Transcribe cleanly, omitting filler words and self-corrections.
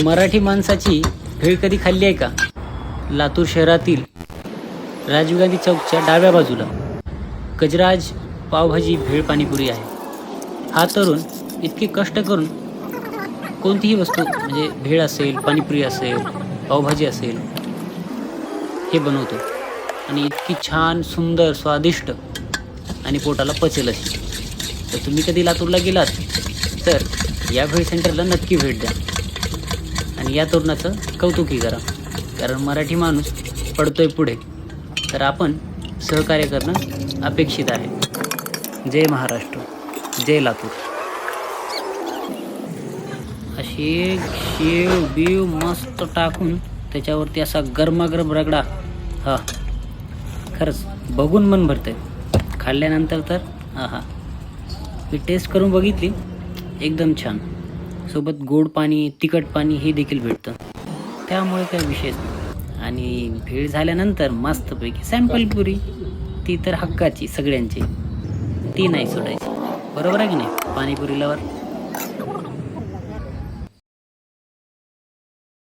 मराठी माणसाची भेळ कधी खाल्ली आहे का? लातूर शहरातील राजीव गांधी चौकच्या डाव्या बाजूला गजराज पावभाजी भेळ पाणीपुरी आहे. हा तरुण इतके कष्ट करून कोणतीही वस्तू म्हणजे भेळ असेल, पाणीपुरी असेल, पावभाजी असेल हे बनवतो आणि इतकी छान, सुंदर, स्वादिष्ट आणि पोटाला पचेल अशी. तर तुम्ही कधी लातूरला गेलात तर या भेळ सेंटरला नक्की भेट द्या आणि या तरुणाचं कौतुकही करा. कारण मराठी माणूस पडतोय पुढे, तर आपण सहकार्य करणं अपेक्षित आहे. जय महाराष्ट्र, जय लातूर. अशी शेव बीव मस्त टाकून त्याच्यावरती असा गरमागरम रगडा. हा, खरंच बघून मन भरतंय. खाल्ल्यानंतर तर हा, मी टेस्ट करून बघितली, एकदम छान. सोबत गोड पाणी, तिखट पाणी हे देखील भेटतं, त्यामुळे काही विशेष नाही. आणि भेळ झाल्यानंतर मस्तपैकी सॅम्पल पुरी, ती तर हक्काची सगळ्यांची, ती नाही सोडायची. बरोबर आहे की नाही पाणीपुरी लवर?